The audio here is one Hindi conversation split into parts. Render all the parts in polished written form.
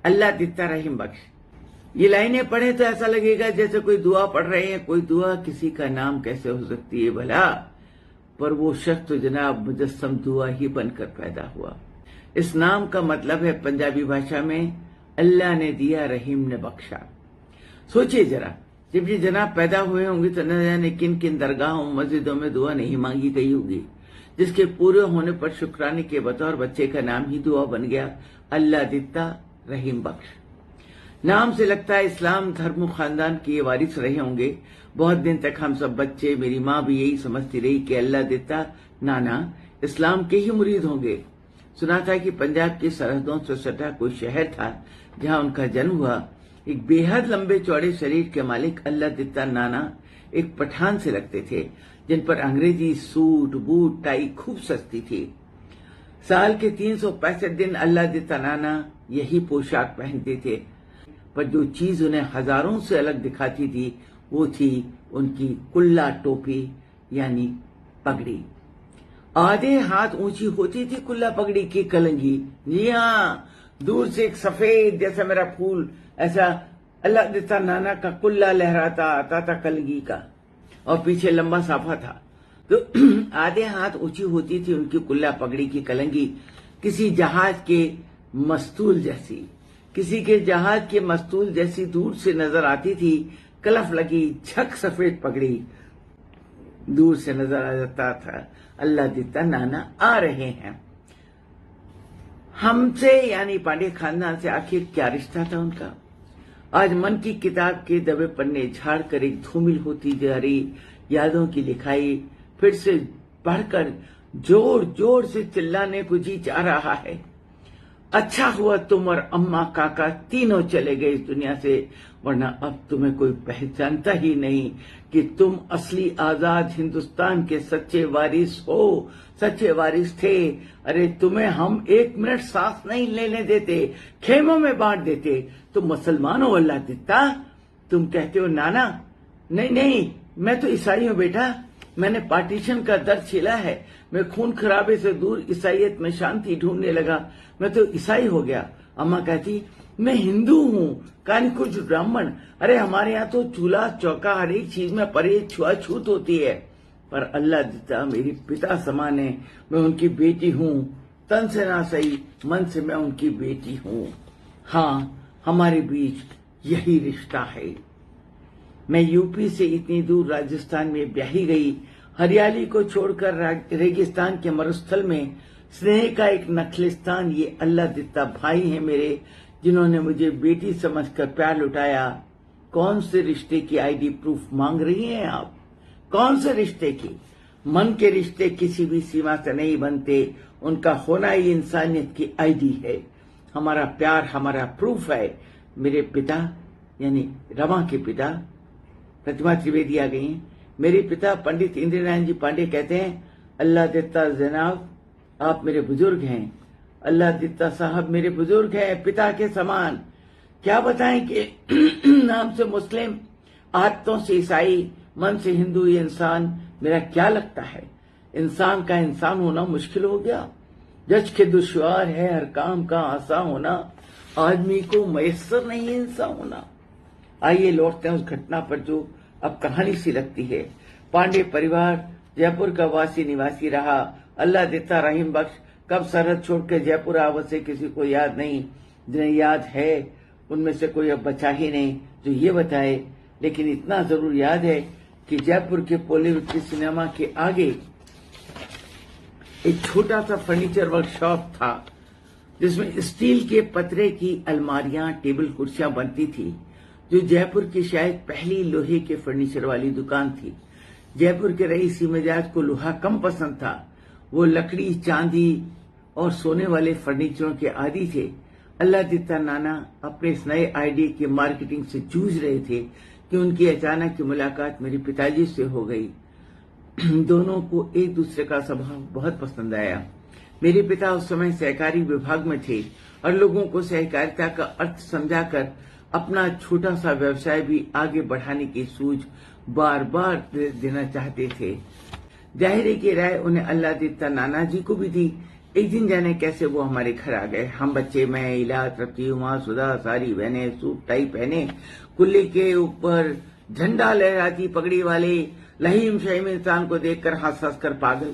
अल्लाह दिता रहीम बख्श। ये लाइनें पढ़े तो ऐसा लगेगा जैसे कोई दुआ पढ़ रहे हैं। कोई दुआ किसी का नाम कैसे हो सकती है भला, पर वो शख्स तो जनाब मुजस्सम दुआ ही बनकर पैदा हुआ। इस नाम का मतलब है पंजाबी भाषा में अल्लाह ने दिया, रहीम ने बख्शा। सोचिए जरा, जब ये जनाब पैदा हुए होंगे तो न जाने किन किन दरगाहों मस्जिदों में दुआ नहीं मांगी गई होगी, जिसके पूरे होने पर शुक्राने के बतौर बच्चे का नाम ही दुआ बन गया, अल्लाह दिता रहीम बख्श। नाम से लगता है इस्लाम धर्म खानदान के ये वारिस रहे होंगे। बहुत दिन तक हम सब बच्चे, मेरी माँ भी यही समझती रही कि अल्लाह दिता नाना इस्लाम के ही मुरीद होंगे। सुना था कि पंजाब की सरहदों से सटा कोई शहर था जहां उनका जन्म हुआ। एक बेहद लंबे चौड़े शरीर के मालिक अल्लाह दिता नाना एक पठान से लगते थे, जिन पर अंग्रेजी सूट बूट टाई खूब सस्ती थी। साल के 365 दिन अल्लाह दिता नाना यही पोशाक पहनते थे, पर जो चीज उन्हें हजारों से अलग दिखाती थी वो थी उनकी कुल्ला टोपी यानी पगड़ी। आधे हाथ ऊंची होती थी कुल्ला पगड़ी की कलंगी। जी हाँ, दूर से एक सफेद जैसा मेरा फूल ऐसा अल्लाह दिता नाना का कुल्ला लहराता आता था कलंगी का, और पीछे लंबा साफा था। तो आधे हाथ ऊंची होती थी उनकी कुल्ला पगड़ी की कलंगी, किसी जहाज के मस्तूल जैसी, किसी के जहाज के मस्तूल जैसी दूर से नजर आती थी। कलफ लगी झक सफेद पगड़ी दूर से नजर आ जाता था, अल्लाह दिता नाना आ रहे हैं। हमसे यानी पांडे खानदान से आखिर क्या रिश्ता था उनका? आज मन की किताब के दबे पन्ने झाड़ कर एक धूमिल होती जा रही यादों की लिखाई फिर से पढ़कर जोर जोर से चिल्लाने को जी चाह रहा है। अच्छा हुआ तुम और अम्मा काका तीनों चले गए इस दुनिया से, वरना अब तुम्हें कोई पहचानता ही नहीं कि तुम असली आजाद हिंदुस्तान के सच्चे वारिस हो, सच्चे वारिस थे। अरे तुम्हें हम एक मिनट सांस नहीं लेने देते, खेमों में बांट देते। तुम मुसलमान हो अल्लाह दिता, तुम कहते हो नाना। नहीं नहीं, मैं तो ईसाई हूं बेटा, मैंने पार्टीशन का दर्द झेला है। मैं खून खराबे से दूर ईसाइयत में शांति ढूंढने लगा, मैं तो ईसाई हो गया। अम्मा कहती मैं हिंदू हूँ, कान कुछ ब्राह्मण। अरे हमारे यहाँ तो चूल्हा चौका हर एक चीज में परहेज छुआछूत होती है, पर अल्लाह दिता मेरी पिता समान है, मैं उनकी बेटी हूँ। तन से ना सही, मन से मैं उनकी बेटी हूँ। हाँ, हमारे बीच यही रिश्ता है। मैं यूपी से इतनी दूर राजस्थान में ब्याही गई, हरियाली को छोड़कर रेगिस्तान के मरुस्थल में स्नेह का एक नखलिस्तान। ये अल्लाह दिता भाई हैं मेरे, जिन्होंने मुझे बेटी समझकर प्यार लुटाया। कौन से रिश्ते की आईडी प्रूफ मांग रही हैं आप? कौन से रिश्ते की? मन के रिश्ते किसी भी सीमा से नहीं बनते, उनका होना ही इंसानियत की आईडी है। हमारा प्यार हमारा प्रूफ है। मेरे पिता यानी रमा के पिता प्रतिमा त्रिवेदी आ गई हैं। मेरे पिता पंडित इंद्रनारायण जी पांडे कहते हैं, अल्लाह दिता जनाब आप मेरे बुजुर्ग हैं। अल्लाह दिता साहब मेरे बुजुर्ग हैं, पिता के समान। क्या बताएं कि नाम से मुस्लिम, आदतों से ईसाई, मन से हिंदू ये इंसान मेरा क्या लगता है? इंसान का इंसान होना मुश्किल हो गया। जज के दुश्वार है हर काम का आसान होना, आदमी को मयसर नहीं है इंसान होना। आइए लौटते हैं उस घटना पर जो अब कहानी सी लगती है। पांडे परिवार जयपुर का वासी निवासी रहा। अल्लाह दिता रहीम बख्श कब सरहद छोड़कर जयपुर आवसे किसी को याद नहीं। जिन्हें याद है उनमें से कोई अब बचा ही नहीं जो ये बताए, लेकिन इतना जरूर याद है कि जयपुर के पोलीवुड सिनेमा के आगे एक छोटा सा फर्नीचर वर्कशॉप था, जिसमें स्टील के पतरे की अलमारियां टेबल कुर्सियां बनती थी, जो जयपुर की शायद पहली लोहे के फर्नीचर वाली दुकान थी। जयपुर के रईसी मिजाज को लोहा कम पसंद था। वो लकड़ी चांदी और सोने वाले फर्नीचरों के आदी थे। अल्लाह दिता नाना अपने इस नए आइडिया की मार्केटिंग से जूझ रहे थे कि उनकी अचानक की मुलाकात मेरे पिताजी से हो गई। दोनों को एक दूसरे का स्वभाव बहुत पसंद आया। मेरे पिता उस समय सहकारी विभाग में थे और लोगों को सहकारिता का अर्थ समझाकर अपना छोटा सा व्यवसाय भी आगे बढ़ाने की सूझ बार बार देना चाहते थे। जाहिर है कि राय उन्हें अल्लाह दिता नाना जी को भी थी, एक दिन जाने कैसे वो हमारे घर आ गए। हम बच्चे, मैं, इला, तृप्ति, उमा, सुधा, सारी बहनें सूट टाई पहने, कुल्ली के ऊपर झंडा लहराती पगड़ी वाले लहीम शहीम इंसान को देखकर हंस हंस कर पागल।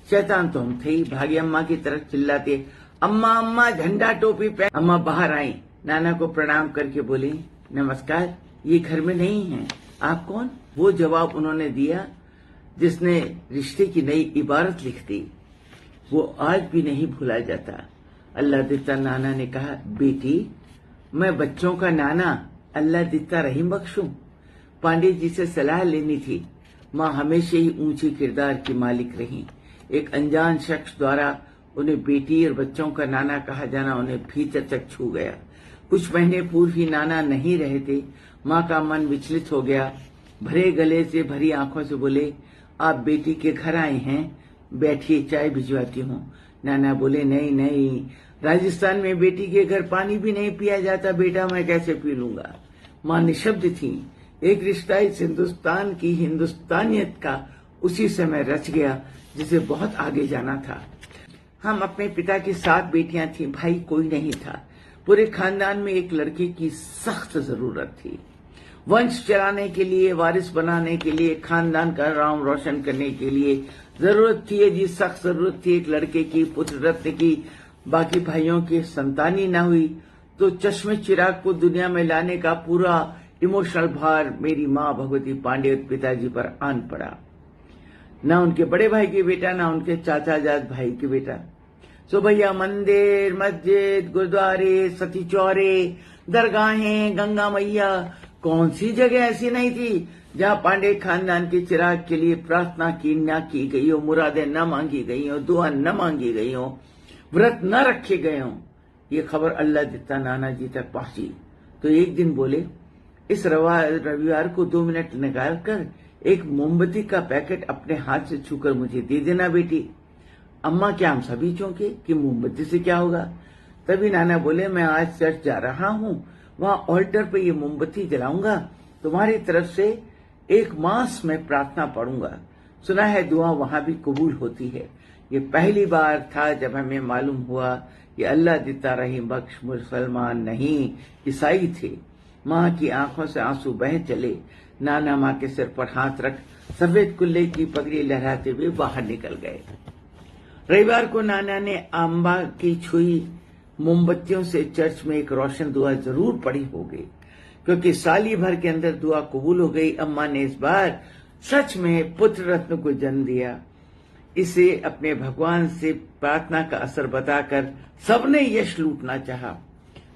शैतान तो हम थे ही। भागे अम्मा की तरफ चिल्लाते, अम्मा अम्मा झंडा टोपी पहन। अम्मा बाहर आई, नाना को प्रणाम करके बोली, नमस्कार, ये घर में नहीं है, आप कौन? वो जवाब उन्होंने दिया जिसने रिश्ते की नई इबारत लिख दी। वो आज भी नहीं भूला जाता। अल्लाह दिता नाना ने कहा, बेटी मैं बच्चों का नाना अल्लाह दिता रहीम बख्शूं। पांडे जी से सलाह लेनी थी। माँ हमेशा ही ऊंची किरदार की मालिक रही। एक अनजान शख्स द्वारा उन्हें बेटी और बच्चों का नाना कहा जाना उन्हें भीतर तक छू गया। कुछ महीने पूर्व ही नाना नहीं रहे थे। माँ का मन विचलित हो गया। भरे गले से भरी आंखों से बोले, आप बेटी के घर आए हैं, बैठिए चाय भिजवाती हूँ। नाना बोले, नहीं नहीं, राजस्थान में बेटी के घर पानी भी नहीं पिया जाता बेटा, मैं कैसे पी लूंगा। माँ निशब्द थी। एक रिश्ता इस हिंदुस्तान की हिंदुस्तानियत का उसी समय रच गया जिसे बहुत आगे जाना था। हम अपने पिता की 7 बेटियां थीं, भाई कोई नहीं था। पूरे खानदान में एक लड़के की सख्त जरूरत थी। वंश चलाने के लिए, वारिस बनाने के लिए, खानदान का नाम रोशन करने के लिए जरूरत थी जी, सख्त जरूरत थी एक लड़के की, पुत्र रत्न की। बाकी भाइयों की संतानी न हुई तो चश्मे चिराग को दुनिया में लाने का पूरा इमोशनल भार मेरी माँ भगवती पांडे और पिताजी पर आन पड़ा। न उनके बड़े भाई की बेटा, न उनके चाचा जाद भाई की बेटा। सो भैया मंदिर, मस्जिद, गुरुद्वारे, सती चौरे, दरगाहें, गंगा मैया, कौन सी जगह ऐसी नहीं थी जहाँ पांडे खानदान के चिराग के लिए प्रार्थना की न की गई हो, मुरादें न मांगी गई हो, दुआ न मांगी गई हो, व्रत न रखे गए हों। ये खबर अल्लाह दिता नाना जी तक पहुंची तो एक दिन बोले, इस रविवार को 2 मिनट निकाल कर एक मोमबत्ती का पैकेट अपने हाथ से छूकर मुझे दे देना बेटी। अम्मा क्या हम सभी चौंके कि मोमबत्ती से क्या होगा। तभी नाना बोले, मैं आज चर्च जा रहा हूँ, वहां ऑल्टर पे ये मोमबत्ती जलाऊंगा, तुम्हारी तरफ से 1 मास में प्रार्थना पढ़ूंगा। सुना है दुआ वहां भी कबूल होती है। ये पहली बार था जब हमें मालूम हुआ कि अल्लाह दिता रहीम बख्श मुसलमान नहीं ईसाई थे। माँ की आंखों से आंसू बह चले। नाना माँ के सिर पर हाथ रख सफेद कुल्ले की पगड़ी लहराते हुए बाहर निकल गए। रविवार को नाना ने अम्बा की छुई मोमबत्तियों से चर्च में एक रोशन दुआ जरूर पढ़ी होगी, क्योंकि साली भर के अंदर दुआ कबूल हो गई। अम्मा ने इस बार सच में पुत्र रत्न को जन्म दिया। इसे अपने भगवान से प्रार्थना का असर बताकर सबने यश लूटना चाहा।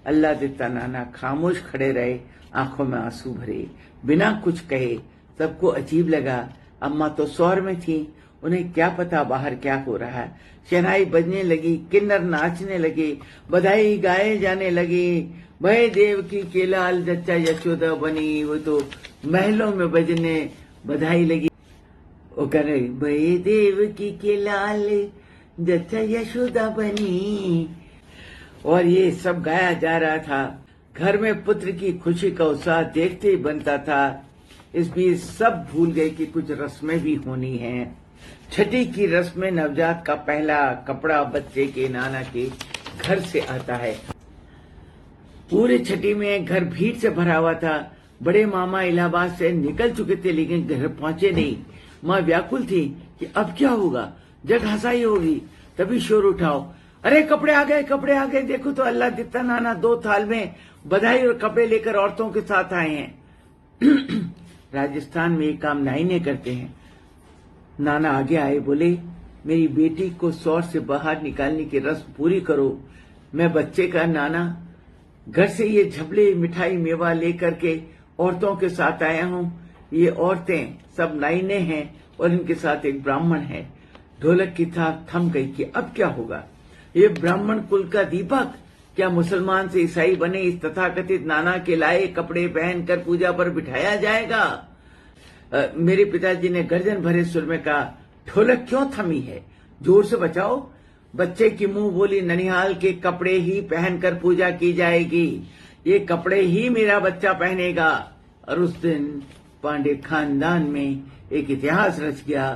अल्लाह दिता नाना खामोश खड़े रहे, आंखों में आंसू भरे, बिना कुछ कहे। सबको अजीब लगा। अम्मा तो सौर में थी, उन्हें क्या पता बाहर क्या हो रहा है। शहनाई बजने लगी, किन्नर नाचने लगे, बधाई गाए जाने लगी। भय देवकी के लाल जच्चा यशोदा बनी, वो तो महलों में बजने बधाई लगी। वो कह रहे, भय देवकी के लाल जच्चा यशोदा बनी, और ये सब गाया जा रहा था। घर में पुत्र की खुशी का उत्साह देखते ही बनता था। इस बीच सब भूल गए कि कुछ रस्में भी होनी हैं। छठी की रस्म में नवजात का पहला कपड़ा बच्चे के नाना के घर से आता है। पूरे छठी में घर भीड़ से भरा हुआ था। बड़े मामा इलाहाबाद से निकल चुके थे लेकिन घर पहुंचे नहीं। माँ व्याकुल थी कि अब क्या होगा, जग हंसाई होगी। तभी शोर उठाओ, अरे कपड़े आ गए, कपड़े आ गए, देखो तो अल्लाह दिता नाना 2 थाल में बधाई और कपड़े लेकर औरतों के साथ आए हैं। राजस्थान में ये काम नाइने करते हैं। नाना आगे आए, बोले, मेरी बेटी को सौर से बाहर निकालने की रस्म पूरी करो। मैं बच्चे का नाना घर से ये झबले मिठाई मेवा लेकर के औरतों के साथ आया हूँ। ये औरतें सब नाइने हैं और इनके साथ एक ब्राह्मण है। ढोलक की थाप थम गई कि अब क्या होगा। ये ब्राह्मण कुल का दीपक क्या मुसलमान से ईसाई बने इस तथाकथित नाना के लाए कपड़े पहनकर पूजा पर बिठाया जाएगा। मेरे पिताजी ने गर्जन भरे सुर में कहा, ढोलक क्यों थमी है, जोर से बचाओ। बच्चे की मुंह बोली, ननिहाल के कपड़े ही पहनकर पूजा की जाएगी, ये कपड़े ही मेरा बच्चा पहनेगा। और उस दिन पांडे खानदान में एक इतिहास रच गया।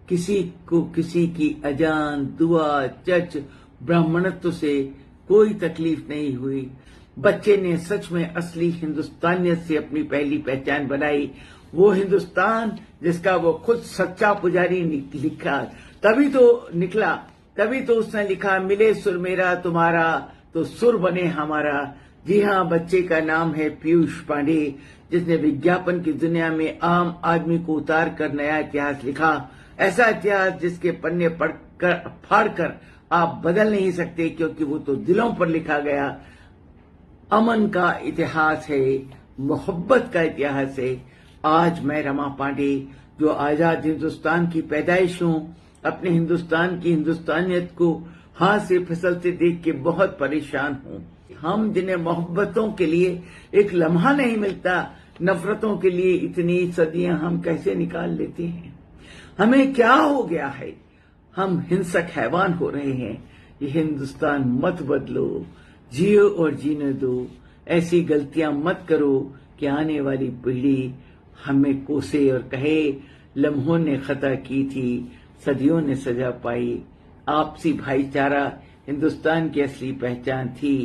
किसी को किसी की अजान, दुआ, चच, ब्राह्मणत्व से कोई तकलीफ नहीं हुई। बच्चे ने सच में असली हिंदुस्तानियत से अपनी पहली पहचान बनाई, वो हिंदुस्तान जिसका वो खुद सच्चा पुजारी लिखा, तभी तो उसने लिखा, मिले सुर मेरा तुम्हारा तो सुर बने हमारा। जी हाँ, बच्चे का नाम है पीयूष पांडे, जिसने विज्ञापन की दुनिया में आम आदमी को उतार कर नया इतिहास लिखा, ऐसा इतिहास जिसके पन्ने फाड़कर आप बदल नहीं सकते, क्योंकि वो तो दिलों पर लिखा गया। अमन का इतिहास है, मोहब्बत का इतिहास है। आज मैं रमा पांडे, जो आजाद हिंदुस्तान की पैदाइश हूं, अपने हिंदुस्तान की हिंदुस्तानियत को हाथ से फिसलते देख के बहुत परेशान हूं। हम जिन्हें मोहब्बतों के लिए एक लम्हा नहीं मिलता, नफरतों के लिए इतनी सदियां हम कैसे निकाल लेते हैं? हमें क्या हो गया है? हम हिंसक हैवान हो रहे हैं। ये हिंदुस्तान मत बदलो, जियो और जीने दो। ऐसी गलतियां मत करो कि आने वाली पीढ़ी हमें कोसे और कहे, लम्हों ने खता की थी, सदियों ने सजा पाई। आपसी भाईचारा हिंदुस्तान की असली पहचान थी।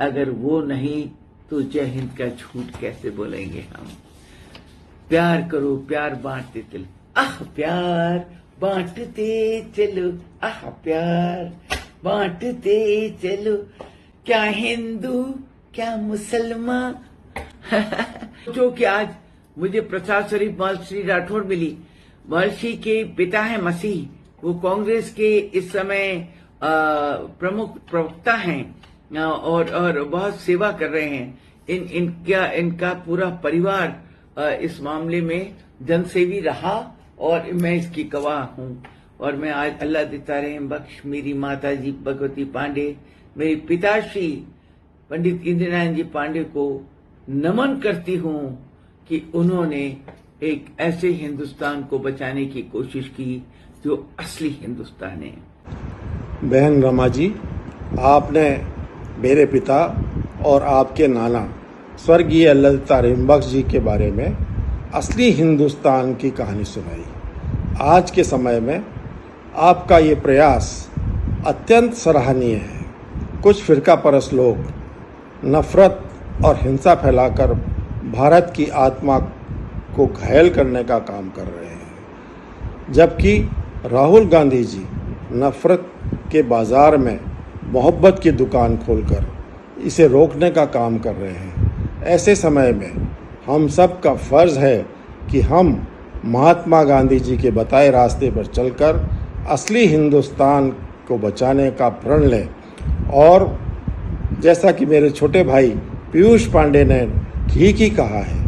अगर वो नहीं तो जय हिंद का झूठ कैसे बोलेंगे हम? प्यार करो, प्यार बांटते चलो, आह प्यार बांटते चलो, आह प्यार बांटते चलो, क्या हिंदू क्या मुसलमान। जो कि आज मुझे प्रसाद शरीफ महर्षि राठौड़ मिली। महर्षि के पिता हैं मसीह, वो कांग्रेस के इस समय प्रमुख प्रवक्ता हैं और बहुत सेवा कर रहे हैं। इनका पूरा परिवार इस मामले में जनसेवी रहा और मैं इसकी गवाह हूं। और मैं आज अल्लाह देता रहे बख्श मेरी माता जी भगवती पांडे, मेरे पिताश्री पंडित इंद्रनारायण जी पांडे को नमन करती हूं कि उन्होंने एक ऐसे हिंदुस्तान को बचाने की कोशिश की जो असली हिंदुस्तान है। बहन रमा जी, आपने मेरे पिता और आपके नाना स्वर्गीय अल्लाह रिम्बख्श जी के बारे में असली हिंदुस्तान की कहानी सुनाई। आज के समय में आपका ये प्रयास अत्यंत सराहनीय है। कुछ फिरका परस्त लोग नफरत और हिंसा फैलाकर भारत की आत्मा को घायल करने का काम कर रहे हैं, जबकि राहुल गांधी जी नफरत के बाजार में मोहब्बत की दुकान खोलकर इसे रोकने का काम कर रहे हैं। ऐसे समय में हम सब का फर्ज है कि हम महात्मा गांधी जी के बताए रास्ते पर चलकर असली हिंदुस्तान को बचाने का प्रण लें। और जैसा कि मेरे छोटे भाई पीयूष पांडे ने ठीक ही कहा है,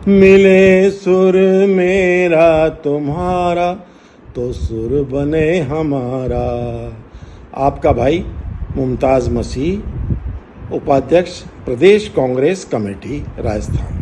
मिले सुर मेरा तुम्हारा तो सुर बने हमारा। आपका भाई मुमताज़ मसीह, उपाध्यक्ष प्रदेश कांग्रेस कमेटी, राजस्थान।